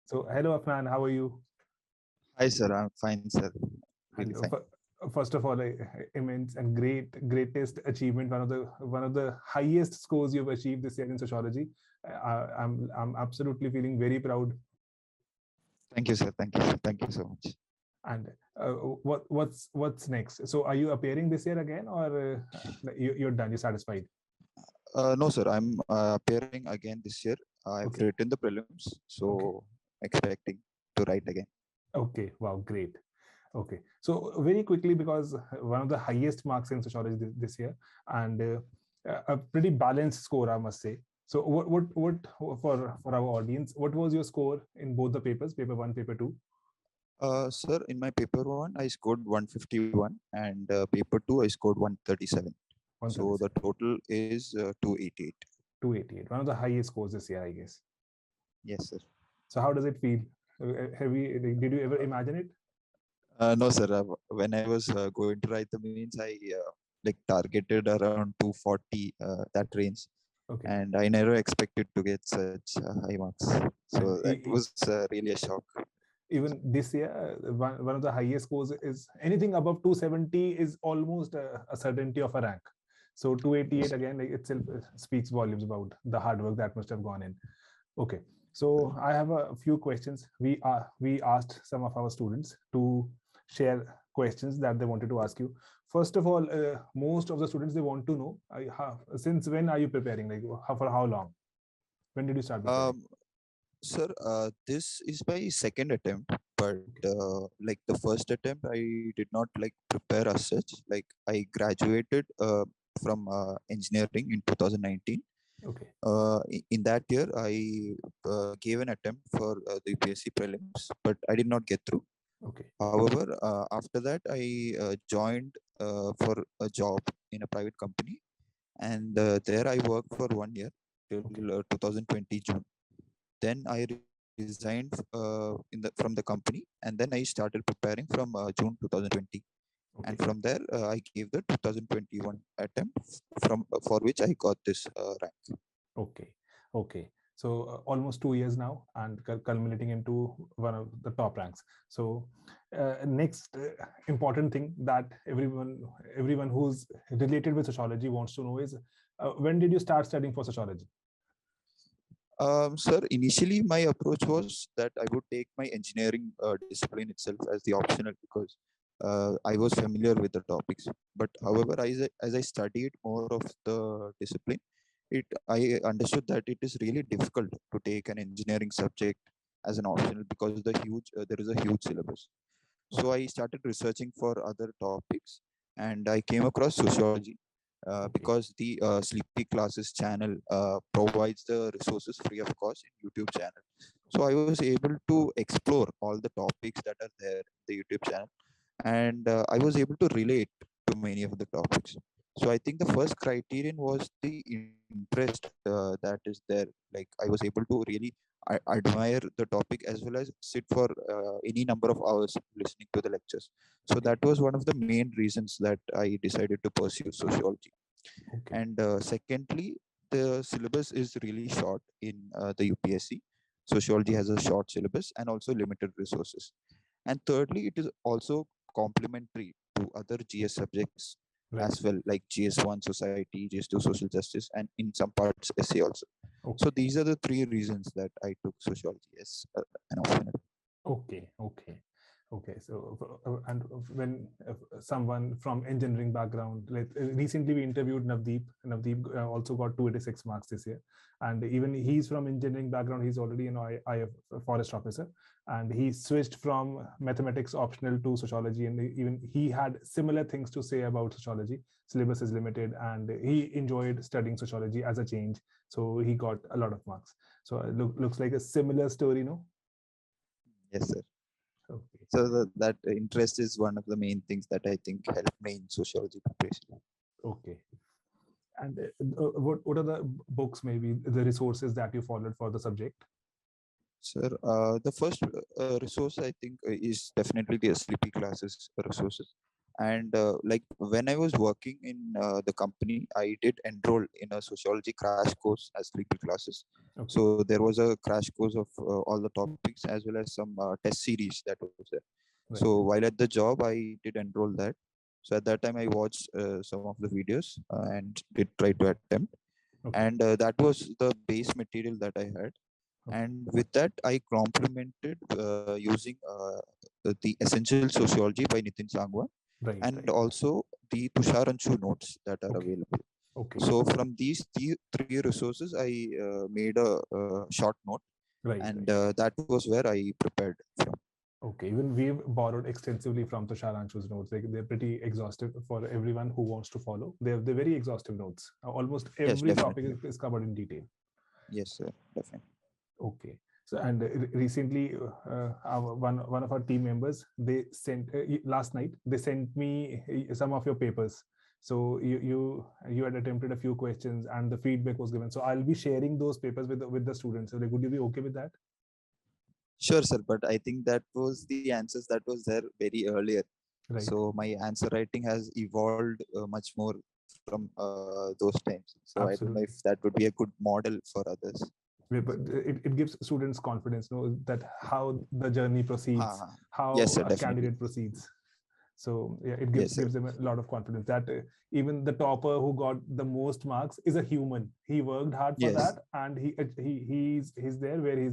So, hello, Afnan. How are you? Hi, sir. I'm fine, sir. Really And fine. first of all, immense and greatest achievement. One of the highest scores you've achieved this year in sociology. I'm absolutely feeling very proud. Thank you, sir. Thank you. Thank you so much. And what's next? So, are you appearing this year again, or you're done? You're satisfied? No, sir. I'm appearing again this year. I've Okay. written the prelims, Okay. so expecting to write again. Okay. Wow. Great. Okay. So very quickly, because one of the highest marks in sociology this year, and a pretty balanced score, I must say. So what for our audience, what was your score in both the papers, paper one, paper two? Sir, in my paper one, I scored 151, and paper two, I scored 137. So the 137, total is 288. 288. One of the highest scores this year, I guess. Yes, sir. So how does it feel? Did you ever imagine it? No, sir. When I was going to write the means, I like targeted around 240, that range, Okay. and I never expected to get such high marks. So And that was really a shock. even this year, one of the highest scores is anything above 270 is almost a certainty of a rank. So 288 Yes. again, like, itself speaks volumes about the hard work that must have gone in. Okay, so I have a few questions. We asked some of our students to share questions that they wanted to ask you. First of all, most of the students, they want to know, since when are you preparing? Like, for how long? When did you start preparing? Um, Sir, this is my second attempt, but Okay. like the first attempt, I did not like prepare as such. Like I graduated from engineering in 2019. Okay. In that year, I gave an attempt for the UPSC prelims, but I did not get through. Okay. However, after that, I joined for a job in a private company, and there I worked for 1 year till Okay. 2020 June. Then I resigned from the company, and then I started preparing from June 2020. And Okay. from there, I gave the 2021 attempt for which I got this rank. Okay. Okay. So almost 2 years now, and culminating into one of the top ranks. So next important thing that everyone who's related with sociology wants to know is, when did you start studying for sociology? Sir, initially my approach was that I would take my engineering discipline itself as the optional because I was familiar with the topics. But Okay. however, as I studied more of the discipline, I understood that it is really difficult to take an engineering subject as an optional because there is a huge syllabus. So Okay. I started researching for other topics, and I came across sociology Okay. because the Sleepy Classes channel provides the resources free of cost in YouTube channel. So I was able to explore all the topics that are there in the YouTube channel, and I was able to relate to many of the topics. So I think the first criterion was the interest that is there. Like I was able to really admire the topic as well as sit for any number of hours listening to the lectures. So that Okay. was one of the main reasons that I decided to pursue sociology. Okay. And secondly, the syllabus is really short in the UPSC. Sociology has a short syllabus and also limited resources. And thirdly, it is also complementary to other GS subjects Right. as well, like GS1 society, GS2 social justice, and in some parts essay also. So Okay. these are the three reasons that I took sociology as an optional. Okay, okay, okay. So, and when someone from engineering background, like recently we interviewed Navdeep. Navdeep also got 286 marks this year, and even he's from engineering background. He's already an IF forest officer, and he switched from mathematics optional to sociology, and even he had similar things to say about sociology. Syllabus is limited, and he enjoyed studying sociology as a change. So he got a lot of marks. So looks like a similar story, no? Yes, sir. Okay. So that interest is one of the main things that I think helped me in sociology preparation. Okay. And what are the books, maybe the resources that you followed for the subject? Sir, the first resource I think is definitely the sleepy classes resources. And like when I was working in the company, I did enroll in a sociology crash course as 3 classes. Okay. So there was a crash course of all the topics as well as some test series that was there. So Right. while at the job, I did enroll that. So at that time I watched some of the videos and did try to attempt. Okay. And that was the base material that I had. Okay. And with that I complemented using the essential sociology by Nitin Sangwa, Right. and Right. also the Tusharanchu notes that are Okay. available. Okay. So from these three resources, I made a short note, Right. and Right. that was where I prepared from. Okay, even we've borrowed extensively from Tushar Anshu's notes. They're pretty exhaustive for everyone who wants to follow. They're very exhaustive notes. Almost Yes, every topic definitely. is covered in detail. Yes, sir, definitely. Okay. So and recently, one of our team members, they sent last night. They sent me some of your papers. So you had attempted a few questions and the feedback was given. So I'll be sharing those papers with the students. So like, would you be okay with that? Sure, sir. But I think that was the answers that was there very earlier. Right. So my answer writing has evolved much more from those times. So I don't know if Absolutely. that would be a good model for others. Yeah, but it gives students confidence, know that how the journey proceeds, Yes, how sir, a definitely. candidate proceeds. So yeah, it Yes, sir. gives them a lot of confidence that even the topper who got the most marks is a human. He worked hard for Yes, that, and he's there where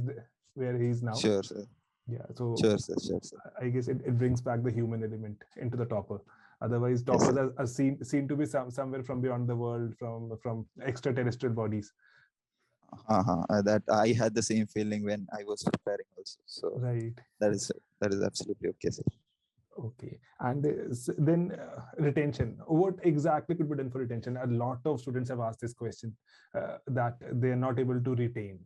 where he's now. sure, sir. Yeah, so Sure, sir. Sure, sir. I guess it brings back the human element into the topper. Otherwise, Yes, toppers sir. are seen to be somewhere from beyond the world, from extraterrestrial bodies. That I had the same feeling when I was preparing also. So Right. that is that is absolutely okay, sir. Okay. And then retention. What exactly could be done for retention? A lot of students have asked this question that they are not able to retain.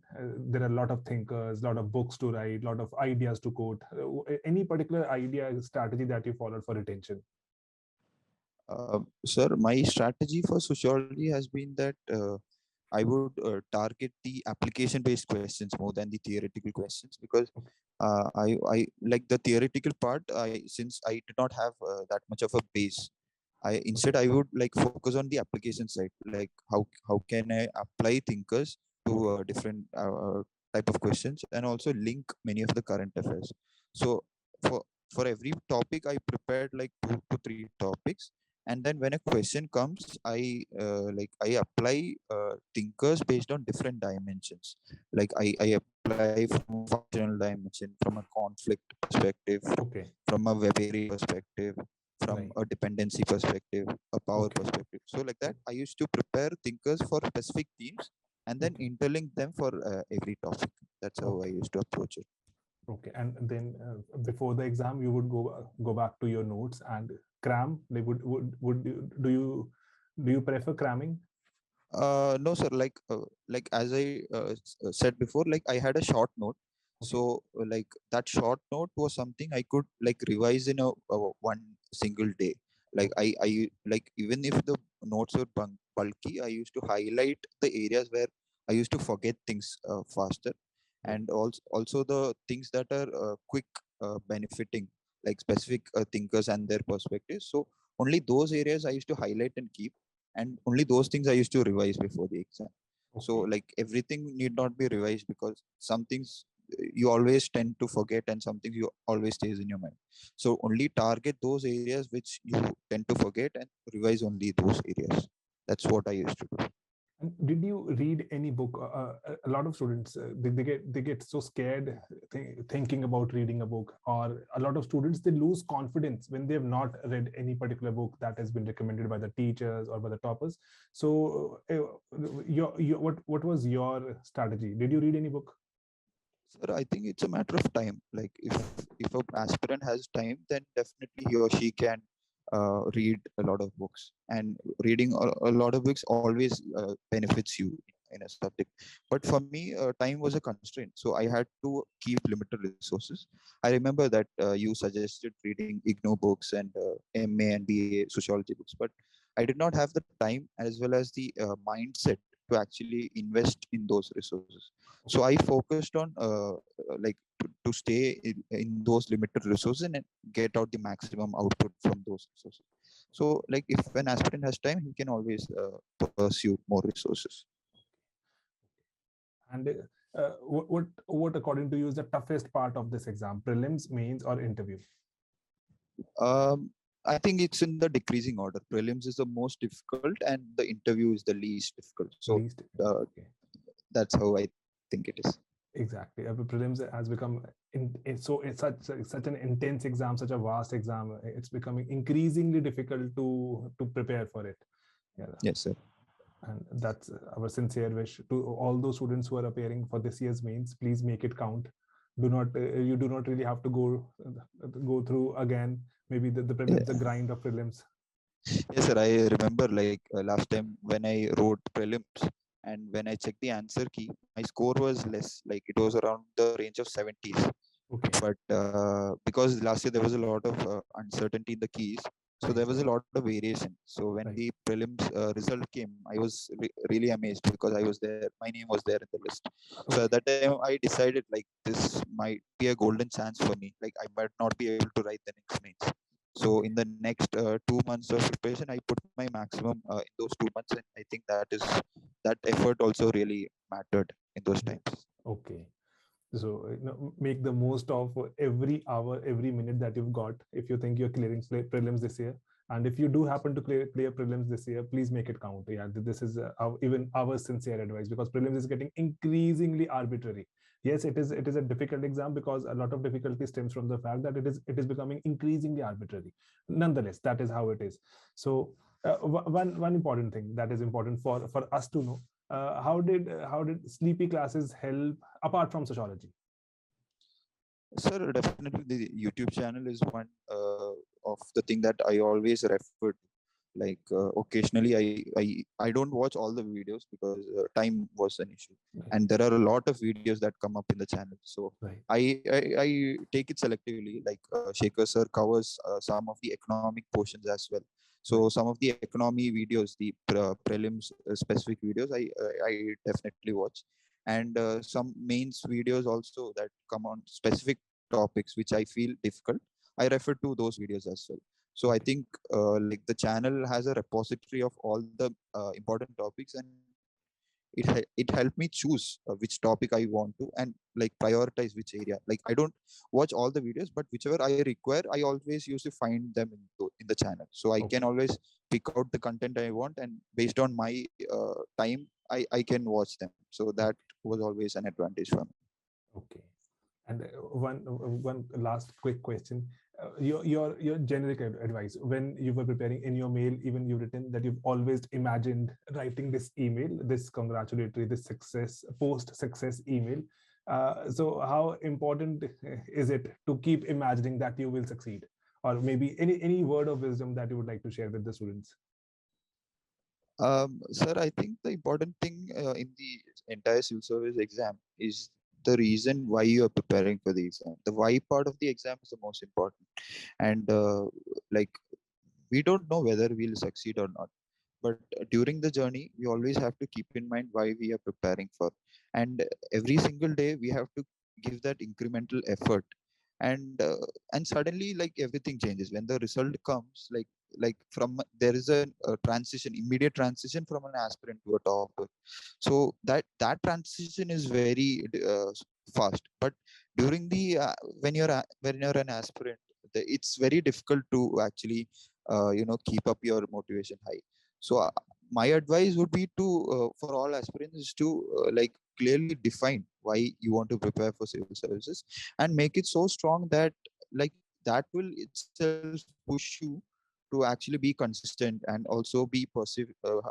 There are a lot of thinkers, a lot of books to write, a lot of ideas to quote. Any particular idea, strategy that you followed for retention? Sir, my strategy for sociology has been that I would target the application-based questions more than the theoretical questions, because Okay. I like the theoretical part. I Since I did not have that much of a base, I instead Okay. I would like focus on the application side, like how can I apply thinkers to Okay. different type of questions, and also link many of the current affairs. So for for every topic, I prepared like 2 to 3 topics, and then when a question comes, I apply thinkers based on different dimensions. Like I apply from a functional dimension, from a conflict perspective, Okay. from a web area perspective, from Right. a dependency perspective, a power Okay. perspective. So like that, I used to prepare thinkers for specific themes and then Okay. interlink them for every topic. That's how I Okay. used to approach it. Okay. And then before the exam, you would go back to your notes and cram. Like would you do you prefer cramming? No, sir. Like as I said before, like I had a short note. Okay. So like that short note was something I could like revise in a one single day. Like Okay. I like even if the notes were bulky, I used to highlight the areas where I used to forget things faster, Right. and also the things that are quick benefiting, like specific thinkers and their perspectives. So only those areas I used to highlight and keep, and only those things I used to revise before the exam. So Okay. like everything need not be revised, because some things you always tend to forget, and some things you always stays in your mind. So only target those areas which you tend to forget and revise only those areas. That's what I used to do. And did you read any book? A lot of students they get so scared thinking about reading a book, or a lot of students they lose confidence when they have not read any particular book that has been recommended by the teachers or by the toppers. So, what was your strategy? Did you read any book? Sir, I think it's a matter of time. Like if a aspirant has time, then definitely he or she can read a lot of books. And reading a lot of books always benefits you in a subject. But for me, time was a constraint, so I had to keep limited resources. I remember that you suggested reading IGNO books and MA and BA sociology books, but I did not have the time as well as the mindset to actually invest in those resources. So I focused on to stay in those limited resources and get out the maximum output from those resources. So like if an aspirant has time, he can always pursue more resources. And what according to you is the toughest part of this exam? Prelims, mains, or interview? Um, I think it's in the decreasing order. Prelims is the most difficult, and the interview is the least difficult. So Least. uh, Okay. that's how I think it is. Exactly. Prelims has become it's such an intense exam, such a vast exam. It's becoming increasingly difficult to prepare for it. Yeah, Yes, sir. and that's our sincere wish to all those students who are appearing for this year's mains. Please make it count. Do not you do not really have to go through again. Maybe the prelims, the Yeah. grind of prelims. Yes, sir. I remember like last time when I wrote prelims and when I checked the answer key, my score was less. Like it was around the range of 70s. Okay, But because last year there was a lot of uncertainty in the keys, so there right, was a lot of variation. So when right. the prelims result came, I was really amazed because I was there. My name was there in the list. So at Okay, that time, I decided like this might be a golden chance for me. Like I might not be able to write the next mains. So okay, in the next 2 months of preparation, I put my maximum in those 2 months, and I think that effort also really mattered in those mhm, times. okay. So make the most of every hour, every minute that you've got. If you think you're clearing prelims this year, and if you do happen to clear prelims this year, please make it count. Yeah, this is even our sincere advice, because prelims is getting increasingly arbitrary. Yes, it is a difficult exam because a lot of difficulty stems from the fact that it is becoming increasingly arbitrary. Nonetheless, that is how it is. So one important thing that is important for us to know, how did sleepy classes help apart from sociology? Sir, definitely the YouTube channel is one of the thing that I always refer to. Like occasionally, I don't watch all the videos because time was an issue, Right, and there are a lot of videos that come up in the channel. So right, I take it selectively. Like Shekhar sir covers some of the economic portions as well. So right. some of the economy videos, the prelims specific videos, I definitely watch, and some mains videos also that come on specific topics which I feel difficult. I refer to those videos as well. So I Okay, think like the channel has a repository of all the important topics, and it helped me choose which topic I want to, and like prioritize which area. Like I don't watch all the videos, but whichever I require, I always used to find them in the channel, so I can okay, always pick out the content I want, and based on my time, I can watch them. So that okay, was always an advantage for me. okay. And one last quick question. Your generic advice when you were preparing in your mail, even you've written that you've always imagined writing this email, this congratulatory, this success, post success email. So how important is it to keep imagining that you will succeed? Or maybe any word of wisdom that you would like to share with the students? Sir, I think the important thing in the entire civil service exam is the reason why you are preparing for the exam. The why part of the exam is the most important. And like we don't know whether we'll succeed or not. But during the journey, we always have to keep in mind why we are preparing for. And every single day, we have to give that incremental effort. And suddenly, like everything changes when the result comes. From there is a transition, immediate transition from an aspirant to a topper. So that transition is very fast. But during the when you're an aspirant, it's very difficult to actually keep up your motivation high. So my advice would be to for all aspirants is to clearly define why you want to prepare for civil services, and make it so strong that like that will itself push you to actually be consistent and also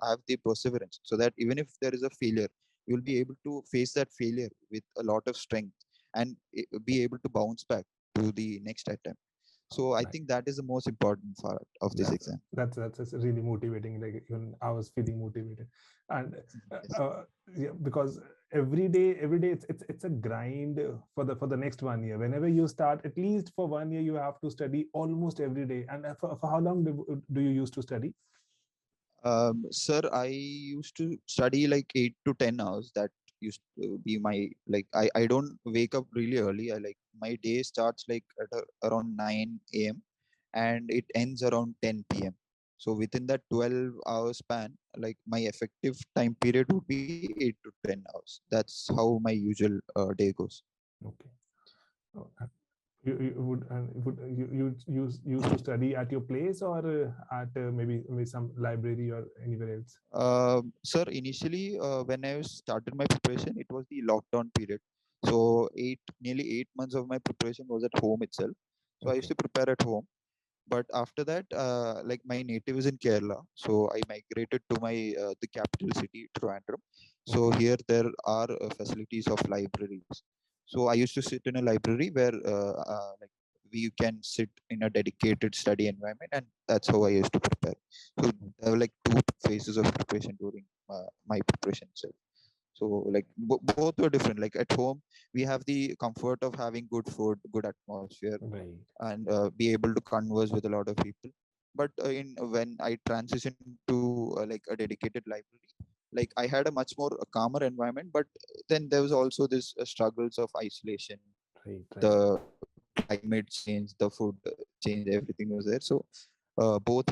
have the perseverance, so that even if there is a failure, you'll be able to face that failure with a lot of strength, and be able to bounce back to the next attempt. So I Right. think that is the most important part of this That's exam. that's really motivating. Like even I was feeling motivated, and Yes. yeah, because every day it's a grind for the next 1 year. Whenever you start, at least for 1 year, you have to study almost every day. And for how long do you used to study? Sir, I used to study like 8 to 10 hours. That used to be my like. I don't wake up really early. I like my day starts like at around 9 a.m. and it ends around 10 p.m. So within that 12-hour span, like my effective time period would be 8 to 10 hours. That's how my usual day goes. Okay. Oh, you used to study at your place or at maybe some library or anywhere else? Sir, initially when I started my preparation, it was the lockdown period. So nearly 8 months of my preparation was at home itself. So I used Okay. to prepare at home. But after that, like my native is in Kerala, so I migrated to my the capital city, Trivandrum. So Okay. here there are facilities of libraries. So I used to sit in a library where like we can sit in a dedicated study environment, and that's how I used to prepare. So there were like two phases of preparation during my preparation itself. So like both were different. Like at home, we have the comfort of having good food, good atmosphere, Right. and be able to converse with a lot of people. But in when I transitioned to like a dedicated library, like I had a much more calmer environment. But then there was also this struggles of isolation, Right. Right. the climate change, the food change, everything was there. So both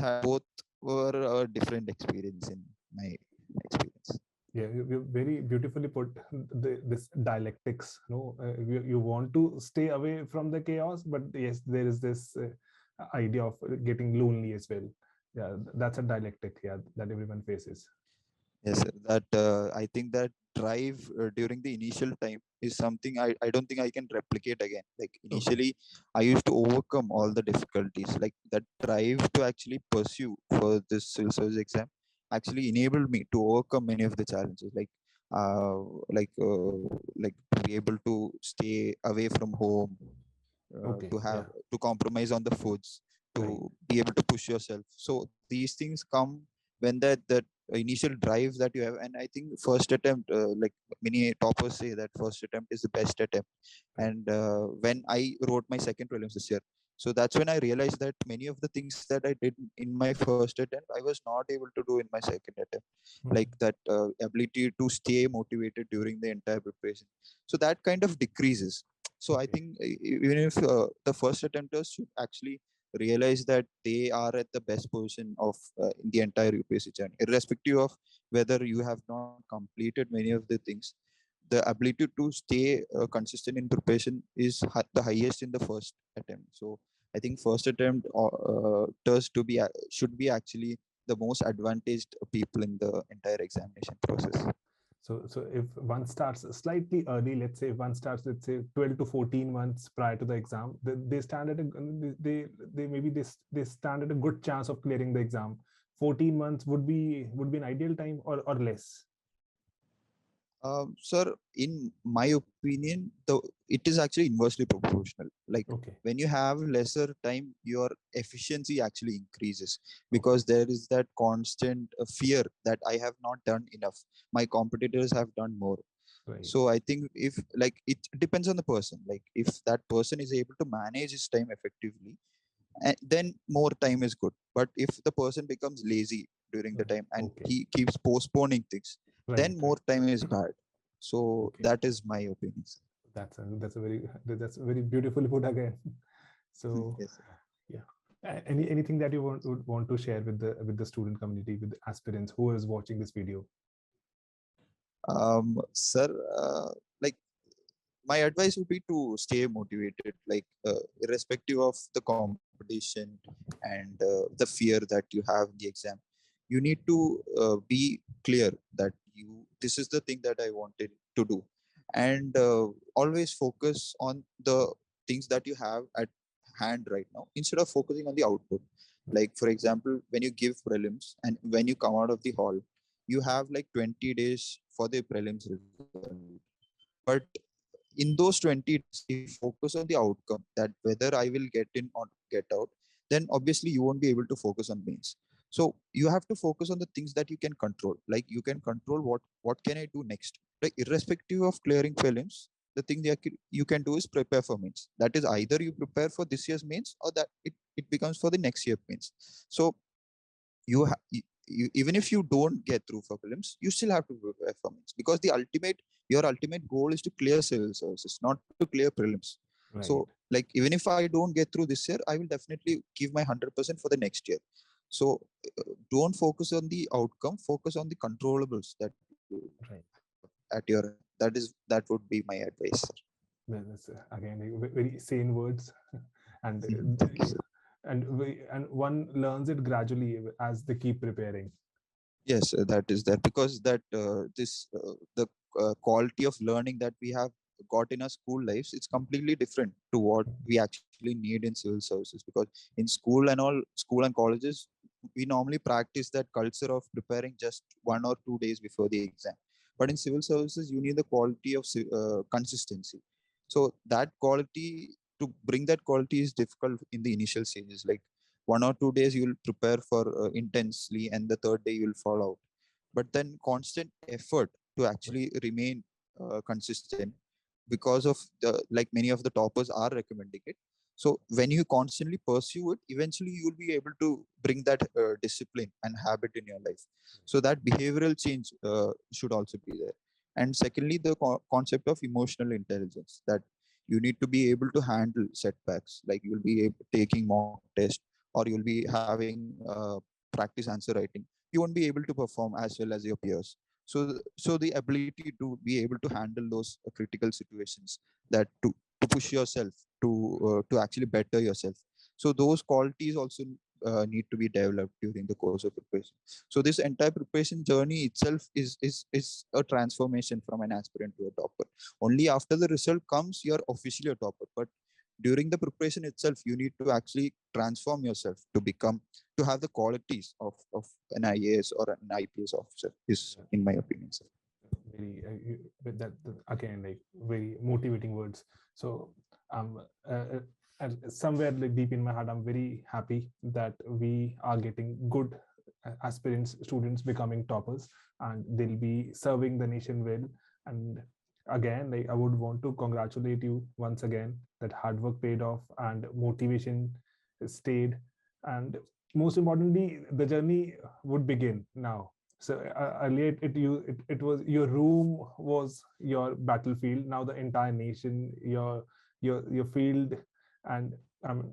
were a different experience in my experience. Yeah, you very beautifully put this dialectics. You want to stay away from the chaos, but yes, there is this idea of getting lonely as well. Yeah, that's a dialectic. Yeah, that everyone faces. Yes, sir. That I think that drive during the initial time is something I don't think I can replicate again. Like Okay. initially, I used to overcome all the difficulties. Like that drive to actually pursue for this civil service exam actually enabled me to overcome many of the challenges. Uh, like to be able to stay away from home, Okay. to have Yeah. to compromise on the foods, Right. to be able to push yourself. So these things come when that initial drive that you have. And I think first attempt, like many toppers say, that first attempt is the best attempt. Right. And when I wrote my second prelims this year, so that's when I realized that many of the things that I did in my first attempt I was not able to do in my second attempt. Like Mhm. that ability to stay motivated during the entire preparation, so that kind of decreases. So I Okay. think even if the first attempters should actually realize that they are at the best position of in the entire UPSC journey, irrespective of whether you have not completed many of the things. The ability to stay consistent in preparation is the highest in the first attempt. So I think first attempt does to be should be actually the most advantaged people in the entire examination process. So if one starts slightly early, let's say if one starts, let's say 12 to 14 months prior to the exam, they stand at a they maybe they stand at a good chance of clearing the exam. 14 months would be an ideal time or less. Sir, in my opinion, it is actually inversely proportional. Like Okay. when you have lesser time, your efficiency actually increases, Okay. because there is that constant fear that I have not done enough. My competitors have done more. Right. So I think if like it depends on the person. Like if that person is able to manage his time effectively, then more time is good. But if the person becomes lazy during the Right. time and Okay. he keeps postponing things, Right. then Right. more time is bad. So Okay. that is my opinion, sir. That's a very beautiful put again. So Yes, sir. yeah. Anything that you would want to share with the student community, with the aspirants who is watching this video? Sir, like my advice would be to stay motivated, like irrespective of the competition and the fear that you have in the exam. You need to be clear that this is the thing that I wanted to do, and always focus on the things that you have at hand right now instead of focusing on the output. Like for example, when you give prelims and when you come out of the hall, you have like 20 days for the prelims result. But in those 20 days, if you focus on the outcome, that whether I will get in or get out, then obviously you won't be able to focus on mains. So you have to focus on the things that you can control. Like you can control what can I do next. Like irrespective of clearing prelims, the thing that you can do is prepare for mains. That is either you prepare for this year's mains, or that it becomes for the next year mains. So you even if you don't get through for prelims, you still have to prepare for mains, because your ultimate goal is to clear civil services, not to clear prelims. So Right. like even if I don't get through this year, I will definitely give my 100% for the next year. So don't focus on the outcome, focus on the controllables that you Right. have at your end. That would be my advice, sir. Well, that's, again, very sane words, and Thank you, sir. and one learns it gradually as they keep preparing. Yes, that is there, because that this the quality of learning that we have got in our school lives, it's completely different to what we actually need in civil services. Because in school and colleges, we normally practice that culture of preparing just 1 or 2 days before the exam. But in civil services, you need the quality of consistency. So that quality, to bring that quality is difficult in the initial stages. Like 1 or 2 days you'll prepare for intensely, and the third day you'll fall out. But then constant effort to actually remain consistent, because of the, like, many of the toppers are recommending it. So when you constantly pursue it, eventually you'll be able to bring that discipline and habit in your life. So that behavioral change should also be there. And secondly, the concept of emotional intelligence, that you need to be able to handle setbacks. Like you'll be taking mock test, or you'll be having practice answer writing. You won't be able to perform as well as your peers. So the ability to be able to handle those critical situations, that to push yourself to actually better yourself. So those qualities also need to be developed during the course of preparation. So this entire preparation journey itself is a transformation from an aspirant to a topper. Only after the result comes, you're officially a topper. But during the preparation itself, you need to actually transform yourself to become, to have the qualities of an IAS or an IPS officer, is in my opinion, sir. Very with again, like, very motivating words. So um and somewhere, like, deep in my heart, I'm very happy that we are getting good aspirants, students becoming toppers, and they'll be serving the nation well. And again, like, I would want to congratulate you once again, that hard work paid off and motivation stayed. And most importantly, the journey would begin now. So earlier, it was your room was your battlefield. Now the entire nation, your field, and um,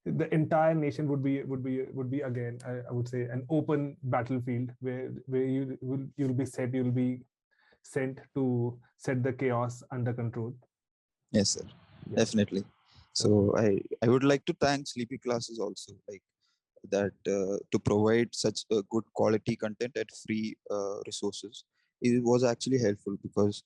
the entire nation would be again, I would say, an open battlefield, where you'll be sent to set the chaos under control. Yes, sir. Yeah. Definitely. So So I would like to thank Sleepy Classes also, like that, to provide such good quality content at free resources. It was actually helpful, because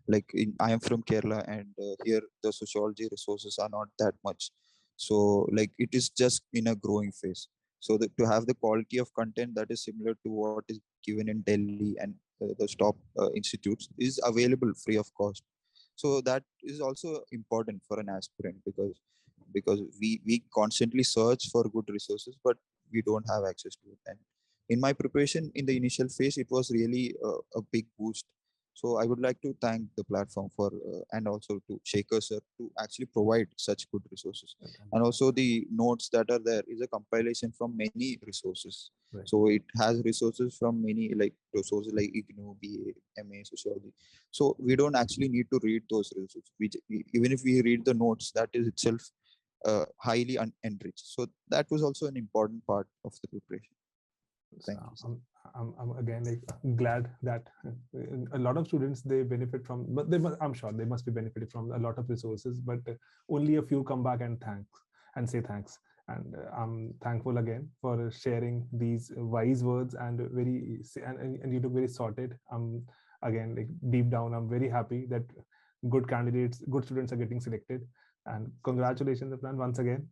like I am from Kerala, and here the sociology resources are not that much. So like it is just in a growing phase. So that to have the quality of content that is similar to what is given in Delhi and the top institutes is available free of cost. So that is also important for an aspirant, because we constantly search for good resources, but we don't have access to it. And in my preparation in the initial phase, it was really a big boost. So I would like to thank the platform for and also to Shaker sir to actually provide such good resources. And also the notes that are there is a compilation from many resources. right. So it has resources from many, like resources like IGNOU, BA, MA, Sociology. So we don't actually need to read those resources. Even if we read the notes, that is itself highly enriched. So that was also an important part of the preparation. So Thank you, sir. I'm again, like, glad that a lot of students, they benefit from, but I'm sure they must be benefiting from a lot of resources, but only a few come back and say thanks. And I'm thankful again for sharing these wise words, and and you look very sorted. Again, like, deep down, I'm very happy that good students are getting selected. And congratulations, Afnan, once again.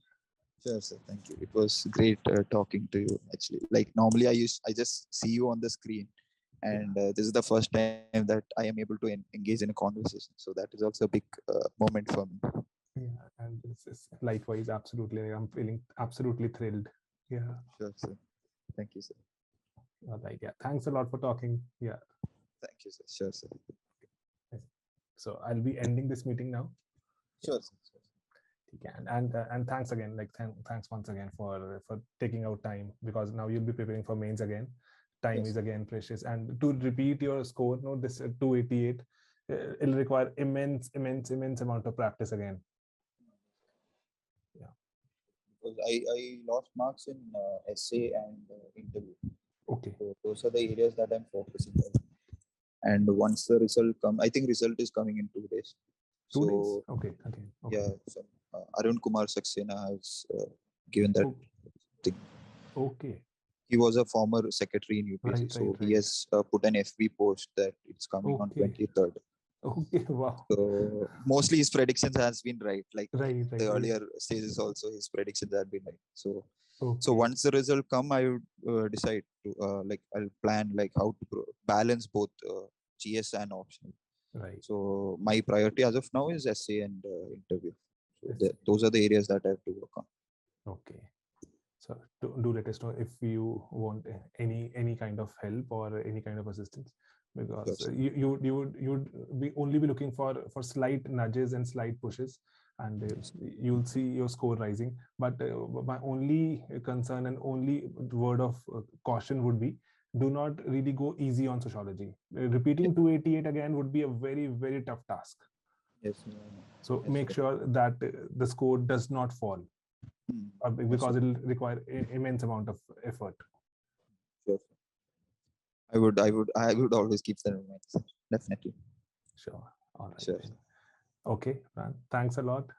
Sure, sir. Thank you. It was great talking to you. Actually, like normally I just see you on the screen, Yeah. and this is the first time that I am able to engage in a conversation. So that is also a big moment for me. Yeah, and this is likewise, absolutely. I'm feeling absolutely thrilled. Yeah. Sure, sir. Thank you, sir. All right. Yeah. Thanks a lot for talking. Yeah. Thank you, sir. Sure, sir. Yes. So I'll be ending this meeting now. Yeah. Sure, sir. Sure. Okay. And thanks again. Like, thanks once again for taking out time, because now you'll be preparing for mains again. Time Yes. is again precious, and to repeat your score, no, this 288, it'll require immense amount of practice again. Yeah. because I lost marks in essay and interview. Okay. So those are the areas that I'm focusing on. And once the result come, I think result is coming in 2 days. 2 days? So Okay. Okay. Okay. yeah, so Arun Kumar Saxena has given that O- thing. Okay. He was a former secretary in UPSC, Right. Right. so he Right. has put an FB post that it's coming on Okay. 23rd. Okay. Wow. So mostly his predictions has been right. Like Right. the Right. Right. earlier stages, also his predictions have been right. So Okay. once the result come, I would decide to like I'll plan like how to balance both GS and optional. Right. So my priority as of now is essay and interview. So Yes. those are the areas that I have to work on. Okay. So do let us know if you want any kind of help or any kind of assistance, Sure, because sir. you'd be only be looking for slight nudges and slight pushes, and Yes. you'll see your score rising. But my only concern and only word of caution would be, do not really go easy on sociology. Yes. Repeating 288 again would be a very, very tough task. Yes. So Yes, make sir. sure that the score does not fall, Yes, sir. because it'll require immense amount of effort. Sure. I would always keep that in mind, sir. Definitely. Sure. All right Sure. then. Okay, man. Thanks a lot.